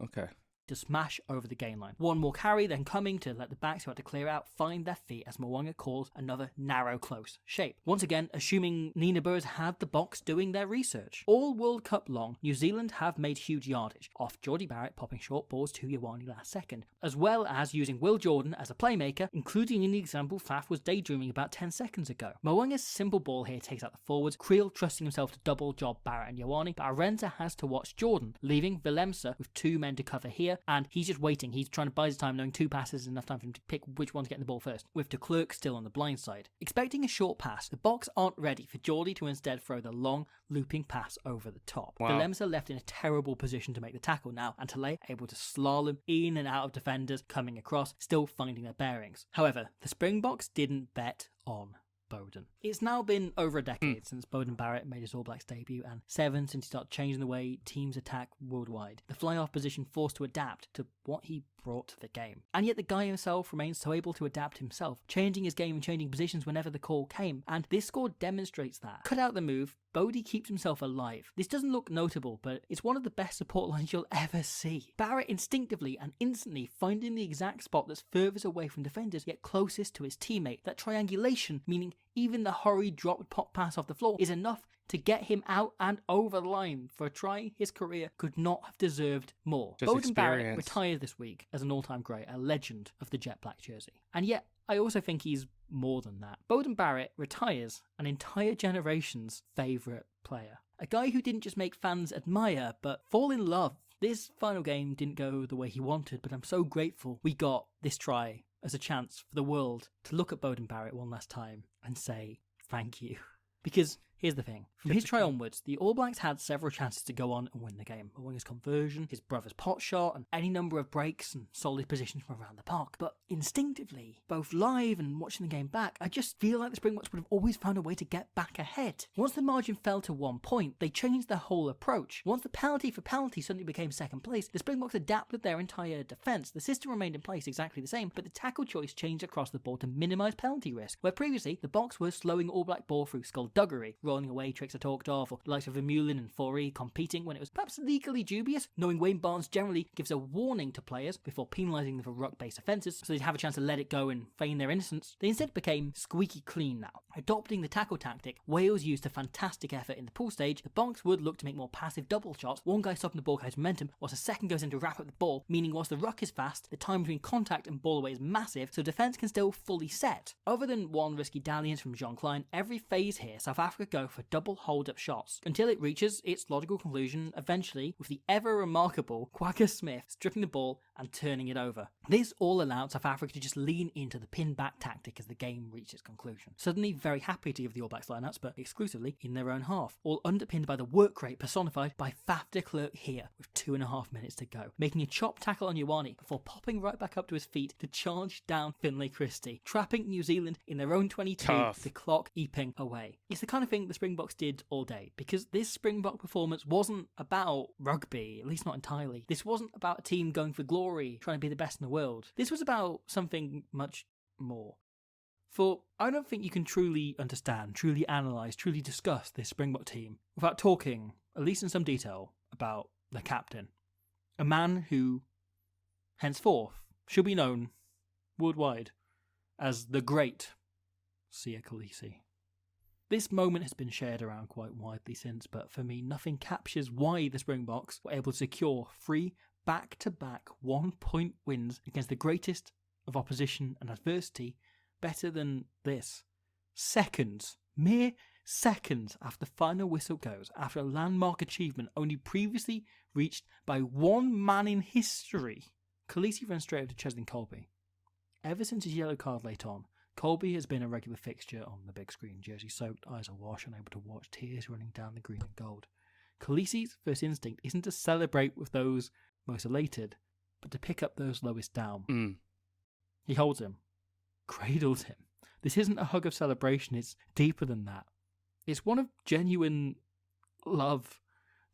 Okay. to smash over the gain line. One more carry, then coming to let the backs who had to clear out find their feet as Mo'unga calls another narrow close shape. Once again, assuming Nineveh has had the Boks doing their research. All World Cup long, New Zealand have made huge yardage, off Geordie Barrett popping short balls to Ioane last second, as well as using Will Jordan as a playmaker, including in the example Faf was daydreaming about 10 seconds ago. Mo'unga's simple ball here takes out the forwards, Qrew trusting himself to double job Barrett and Ioane, but Arendse has to watch Jordan, leaving Willemse with 2 men to cover here, and he's just waiting. He's trying to buy his time, knowing 2 passes is enough time for him to pick which one to get the ball first, with de Klerk still on the blind side. Expecting a short pass, the Boks aren't ready for Geordie to instead throw the long, looping pass over the top. Wow. Willemse left in a terrible position to make the tackle now, and Tale able to slalom in and out of defenders coming across, still finding their bearings. However, the Springboks didn't bet on Beauden. It's now been over a decade since Beauden Barrett made his All Blacks debut, and 7 since he started changing the way teams attack worldwide. The fly-off position forced to adapt to what he brought to the game. And yet the guy himself remains so able to adapt himself, changing his game and changing positions whenever the call came, and this score demonstrates that. Cut out the move, Bodie keeps himself alive. This doesn't look notable, but it's one of the best support lines you'll ever see. Barrett instinctively and instantly finding the exact spot that's furthest away from defenders, yet closest to his teammate. That triangulation, meaning even the hurried dropped pop pass off the floor, is enough to get him out and over the line for a try his career could not have deserved more. Beauden Barrett retired this week as an all-time great, a legend of the jet black jersey. And yet, I also think he's more than that. Beauden Barrett retires an entire generation's favourite player. A guy who didn't just make fans admire, but fall in love. This final game didn't go the way he wanted, but I'm so grateful we got this try as a chance for the world to look at Beauden Barrett one last time and say thank you. Because here's the thing. From his try onwards, the All Blacks had several chances to go on and win the game. Mo'unga's conversion, his brother's pot shot, and any number of breaks and solid positions from around the park. But instinctively, both live and watching the game back, I just feel like the Springboks would have always found a way to get back ahead. Once the margin fell to 1 point, they changed their whole approach. Once the penalty for penalty suddenly became second place, the Springboks adapted their entire defence. The system remained in place exactly the same, but the tackle choice changed across the board to minimise penalty risk. Where previously, the Boks were slowing All Black ball through skullduggery, rolling away tricks I talked of, or the likes of Vermeulen and Forey competing when it was perhaps legally dubious, knowing Wayne Barnes generally gives a warning to players before penalising them for ruck-based offences, so they'd have a chance to let it go and feign their innocence. They instead became squeaky clean now. Adopting the tackle tactic, Wales used a fantastic effort in the pool stage. The Boks would look to make more passive double shots, one guy stopping the ball carries momentum, whilst a second goes in to wrap up the ball, meaning whilst the ruck is fast, the time between contact and ball away is massive, so defence can still fully set. Other than one risky dalliance from Jean Klein, every phase here, South Africa go for double hold-up shots, until it reaches its logical conclusion eventually with the ever-remarkable Quagga Smith stripping the ball and turning it over. This all allowed South Africa to just lean into the pin-back tactic as the game reached its conclusion. Suddenly very happy to give the All Blacks lineouts, but exclusively in their own half, all underpinned by the work rate personified by Faf de Klerk here, with 2.5 minutes to go, making a chop tackle on Ioane before popping right back up to his feet to charge down Finlay Christie, trapping New Zealand in their own 22, the clock eeping away. It's the kind of thing the Springboks did all day, because this Springbok performance wasn't about rugby, at least not entirely. This wasn't about a team going for glory, trying to be the best in the world. This was about something much more. For I don't think you can truly understand, truly analyse, truly discuss this Springbok team without talking, at least in some detail, about the captain. A man who, henceforth, should be known worldwide as the great Siya Kolisi. This moment has been shared around quite widely since, but for me, nothing captures why the Springboks were able to secure 3 back-to-back 1-point wins against the greatest of opposition and adversity better than this. Seconds, mere seconds after the final whistle goes, after a landmark achievement only previously reached by one man in history. Kolisi ran straight over to Cheslin Colby. Ever since his yellow card late on, Colby has been a regular fixture on the big screen, jersey soaked, eyes awash, unable to watch, tears running down the green and gold. Kolisi's first instinct isn't to celebrate with those most elated, but to pick up those lowest down. He holds him, cradles him. This isn't a hug of celebration, it's deeper than that. It's one of genuine love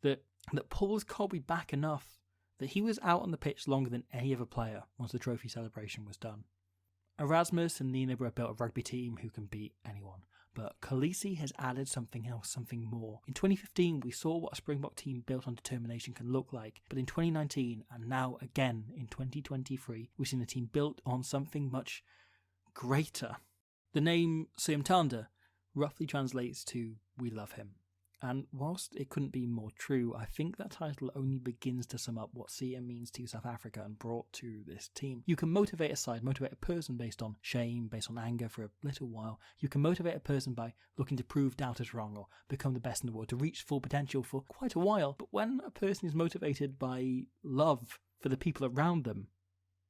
that pulls Colby back enough that he was out on the pitch longer than any other player once the trophy celebration was done. Erasmus and Nineveh built a rugby team who can beat anyone. But Kolisi has added something else, something more. In 2015, we saw what a Springbok team built on determination can look like. But in 2019, and now again in 2023, we've seen a team built on something much greater. The name Siya roughly translates to "we love him." And whilst it couldn't be more true, I think that title only begins to sum up what Siya means to South Africa and brought to this team. You can motivate a side, motivate a person based on shame, based on anger for a little while. You can motivate a person by looking to prove doubters wrong or become the best in the world, to reach full potential for quite a while. But when a person is motivated by love for the people around them,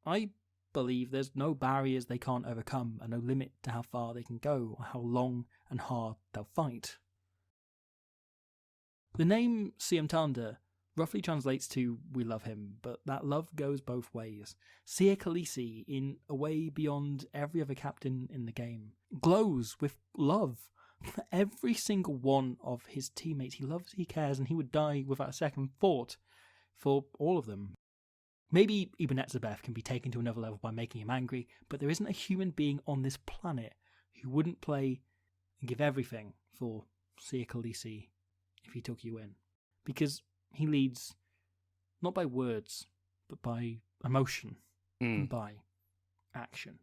I believe there's no barriers they can't overcome and no limit to how far they can go or how long and hard they'll fight. The name Siya roughly translates to "we love him," but that love goes both ways. Siya Kolisi, in a way beyond every other captain in the game, glows with love for every single one of his teammates. He loves, he cares, and he would die without a second thought for all of them. Maybe Ibn Etzebeth can be taken to another level by making him angry, but there isn't a human being on this planet who wouldn't play and give everything for Siya Kolisi if he took you in. Because he leads not by words, but by emotion and by action.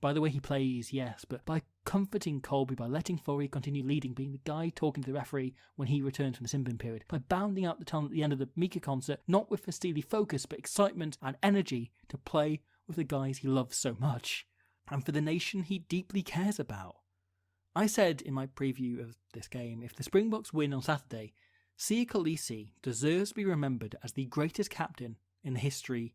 By the way he plays, yes, but by comforting Colby, by letting Fourie continue leading, being the guy talking to the referee when he returns from the Simbin period, by bounding out the tunnel at the end of the Mika concert, not with a steely focus, but excitement and energy to play with the guys he loves so much, and for the nation he deeply cares about. I said in my preview of this game, if the Springboks win on Saturday, Siya Kolisi deserves to be remembered as the greatest captain in the history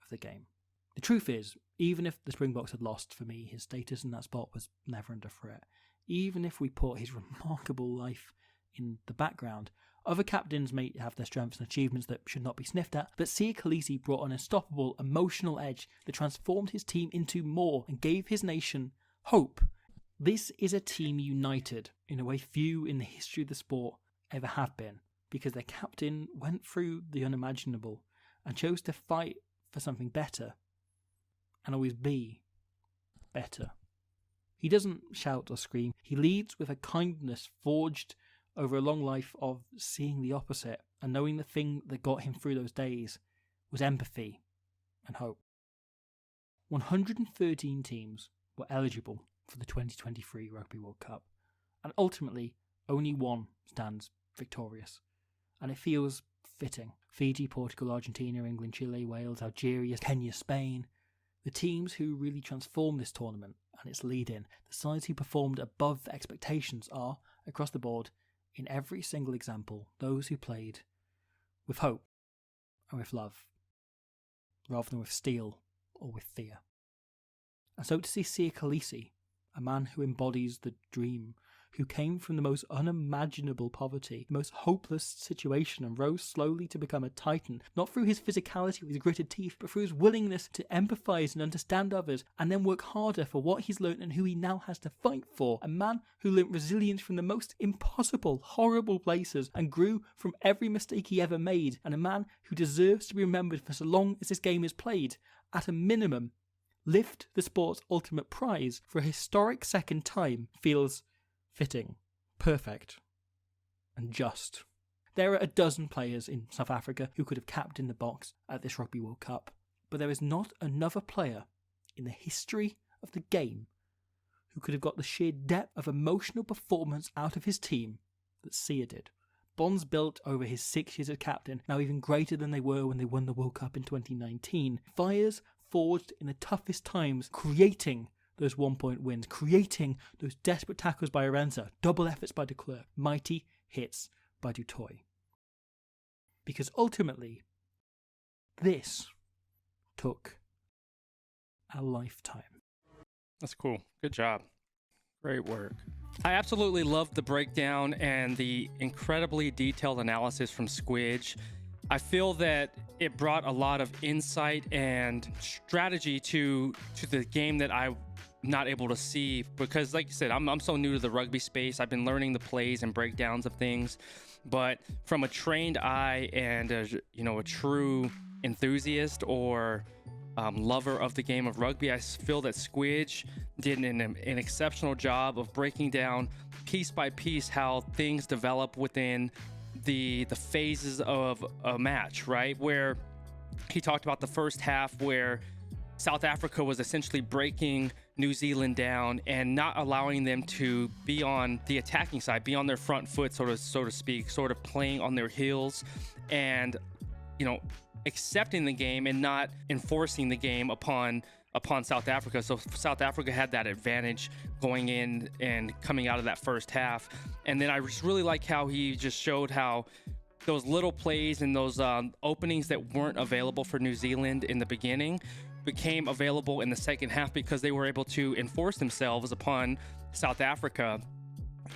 of the game. The truth is, even if the Springboks had lost, for me, his status in that spot was never under threat. Even if we put his remarkable life in the background, other captains may have their strengths and achievements that should not be sniffed at, but Siya Kolisi brought an unstoppable emotional edge that transformed his team into more and gave his nation hope. This is a team united in a way few in the history of the sport ever have been, because their captain went through the unimaginable and chose to fight for something better and always be better. He doesn't shout or scream. He leads with a kindness forged over a long life of seeing the opposite and knowing the thing that got him through those days was empathy and hope. 113 teams were eligible for the 2023 Rugby World Cup, and ultimately only one stands victorious, and it feels fitting. Fiji, Portugal, Argentina, England, Chile, Wales, Algeria, Kenya, Spain, the teams who really transformed this tournament and its lead-in, the sides who performed above expectations are, across the board, in every single example, those who played with hope and with love, rather than with steel or with fear. And so to see Siya Kolisi, a man who embodies the dream, who came from the most unimaginable poverty, the most hopeless situation, and rose slowly to become a titan, not through his physicality with his gritted teeth, but through his willingness to empathise and understand others, and then work harder for what he's learnt and who he now has to fight for. A man who learnt resilience from the most impossible, horrible places, and grew from every mistake he ever made, and a man who deserves to be remembered for so long as this game is played. At a minimum, lift the sport's ultimate prize for a historic second time feels fitting, perfect, and just. There are a dozen players in South Africa who could have captained the Boks at this Rugby World Cup, but there is not another player in the history of the game who could have got the sheer depth of emotional performance out of his team that Siya did. Bonds built over his 6 years as captain, now even greater than they were when they won the World Cup in 2019. Fires forged in the toughest times, creating those 1-point wins, creating those desperate tackles by Arenza, double efforts by de Klerk, mighty hits by du Toit. Because ultimately, this took a lifetime. That's cool. Good job. Great work. I absolutely loved the breakdown and the incredibly detailed analysis from Squidge. I feel that it brought a lot of insight and strategy to the game that I'm not able to see, because like you said, I'm so new to the rugby space. I've been learning the plays and breakdowns of things, but from a trained eye and a true enthusiast or lover of the game of rugby. I feel that Squidge did an exceptional job of breaking down piece by piece how things develop within the phases of a match, right? Where he talked about the first half where South Africa was essentially breaking New Zealand down and not allowing them to be on the attacking side, be on their front foot, so to speak, sort of playing on their heels and, accepting the game and not enforcing the game upon South Africa. So South Africa had that advantage going in and coming out of that first half. And then I just really like how he just showed how those little plays and those openings that weren't available for New Zealand in the beginning became available in the second half because they were able to enforce themselves upon South Africa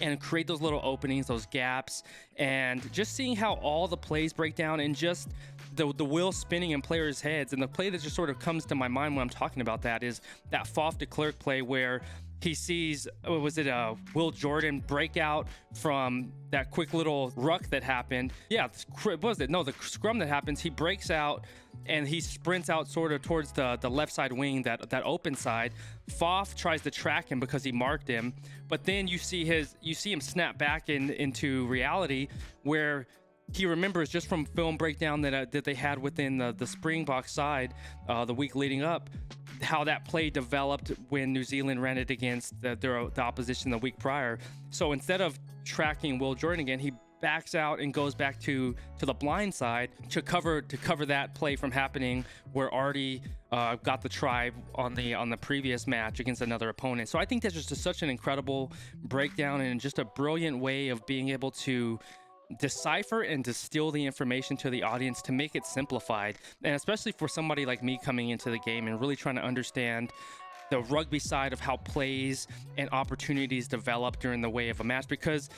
and create those little openings, those gaps, and just seeing how all the plays break down and just the wheel spinning in players' heads. And the play that just sort of comes to my mind when I'm talking about that is that Faf de Klerk play where he sees, Will Jordan break out from that quick little ruck that happened. Yeah, what was it? No, the scrum that happens. He breaks out and he sprints out sort of towards the left side wing, that open side. Faf tries to track him because he marked him, but then you see him snap back into reality where he remembers just from film breakdown that they had within the Springboks side the week leading up, how that play developed when New Zealand ran it against the opposition the week prior. So instead of tracking Will Jordan again, he backs out and goes back to the blind side to cover that play from happening where Artie got the try on the previous match against another opponent. So I think that's just such an incredible breakdown and just a brilliant way of being able to decipher and distill the information to the audience to make it simplified, and especially for somebody like me coming into the game and really trying to understand the rugby side of how plays and opportunities develop during the way of a match, because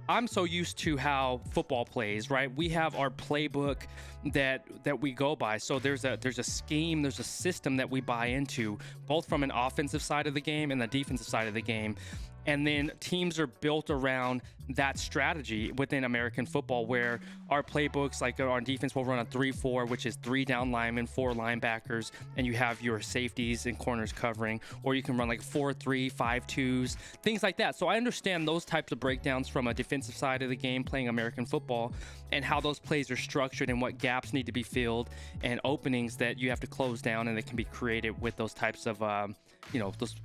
I'm so used to how football plays, right? We have our playbook that we go by. So there's a scheme, there's a system that we buy into, both from an offensive side of the game and the defensive side of the game. And then teams are built around that strategy within American football, where our playbooks, like our defense, will run a 3-4, which is 3 down linemen, 4 linebackers, and you have your safeties and corners covering. Or you can run like 4-3, 5-2s, things like that. So I understand those types of breakdowns from a defensive side of the game playing American football, and how those plays are structured and what gaps need to be filled and openings that you have to close down and that can be created with those types of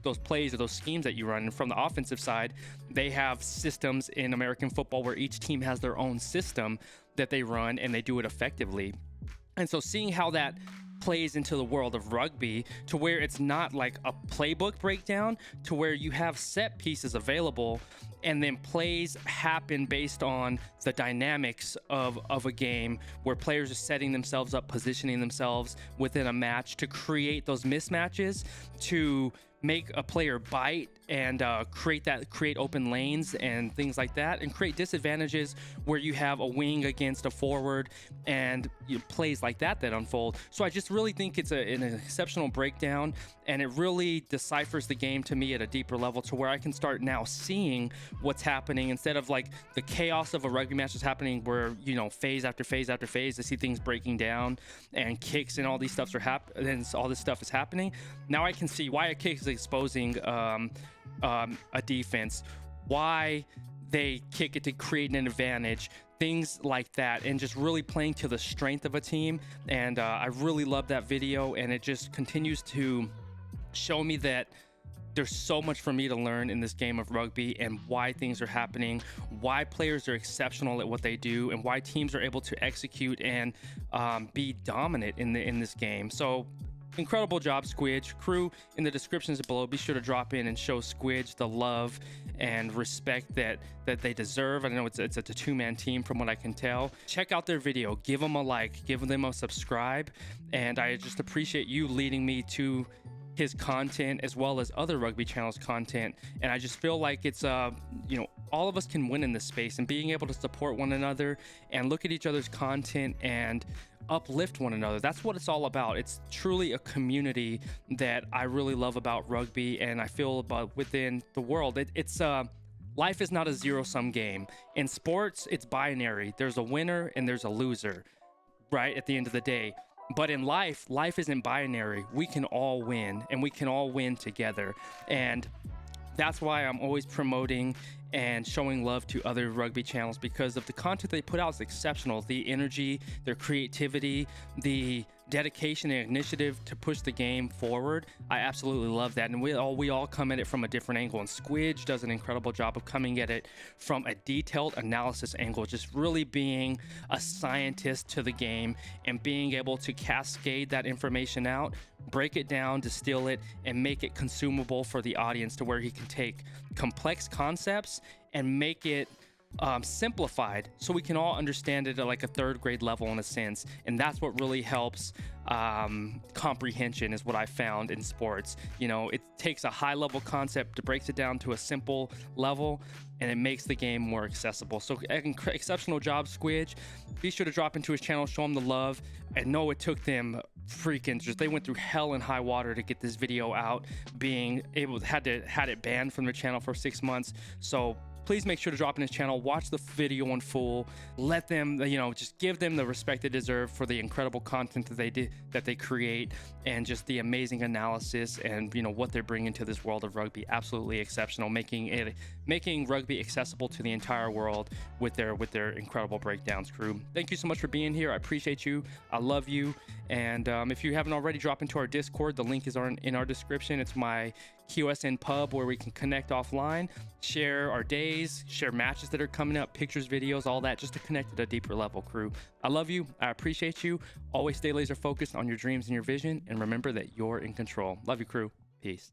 those plays or those schemes that you run. And from the offensive side, they have systems in American football where each team has their own system that they run and they do it effectively. And so seeing how that plays into the world of rugby, to where it's not like a playbook breakdown, to where you have set pieces available and then plays happen based on the dynamics of a game, where players are setting themselves up, positioning themselves within a match to create those mismatches, to make a player bite and create open lanes and things like that, and create disadvantages where you have a wing against a forward and plays like that unfold. So I just really think it's an exceptional breakdown, and it really deciphers the game to me at a deeper level, to where I can start now seeing what's happening instead of like the chaos of a rugby match is happening, where phase after phase after phase, I see things breaking down and kicks and all these stuffs are and all this stuff is happening. Now I can see why a kick is exposing a defense, why they kick it to create an advantage, things like that, and just really playing to the strength of a team. And I really love that video, and it just continues to show me that there's so much for me to learn in this game of rugby, and why things are happening, why players are exceptional at what they do, and why teams are able to execute and be dominant in this game. So incredible job, Squidge. Qrew, in the descriptions below, be sure to drop in and show Squidge the love and respect that they deserve. I know it's a 2-man team from what I can tell. Check out their video, give them a like, give them a subscribe, and I just appreciate you leading me to his content as well as other rugby channels content. And I just feel like it's all of us can win in this space, and being able to support one another and look at each other's content and uplift one another. That's what it's all about. It's truly a community that I really love about rugby, and I feel about within the world. It's life is not a zero-sum game. In sports, it's binary. There's a winner and there's a loser, right? At the end of the day. But in life isn't binary. We can all win, and we can all win together. And that's why I'm always promoting and showing love to other rugby channels, because of the content they put out is exceptional. The energy, their creativity, the dedication and initiative to push the game forward. I absolutely love that. And we all come at it from a different angle. And Squidge does an incredible job of coming at it from a detailed analysis angle, just really being a scientist to the game and being able to cascade that information out, break it down, distill it, and make it consumable for the audience, to where he can take complex concepts and make it simplified so we can all understand it at like a third grade level in a sense. And that's what really helps comprehension, is what I found in sports. You know, it takes a high level concept, breaks it down to a simple level, and it makes the game more accessible. So exceptional job, Squidge. Be sure to drop into his channel, show him the love. And know it took them they went through hell and high water to get this video out, had it banned from their channel for 6 months. So please make sure to drop in his channel, watch the video in full, let them, just give them the respect they deserve for the incredible content that they create, and just the amazing analysis and what they're bringing to this world of rugby. Absolutely exceptional, making rugby accessible to the entire world with their incredible breakdowns. Qrew, thank you so much for being here. I appreciate you. I love you. And if you haven't already, drop into our Discord. The link is in our description. It's my QSN pub where we can connect offline, share our days, share matches that are coming up, pictures, videos, all that, just to connect at a deeper level. Qrew, I love you. I appreciate you. Always stay laser focused on your dreams and your vision, and remember that you're in control. Love you, Qrew. Peace.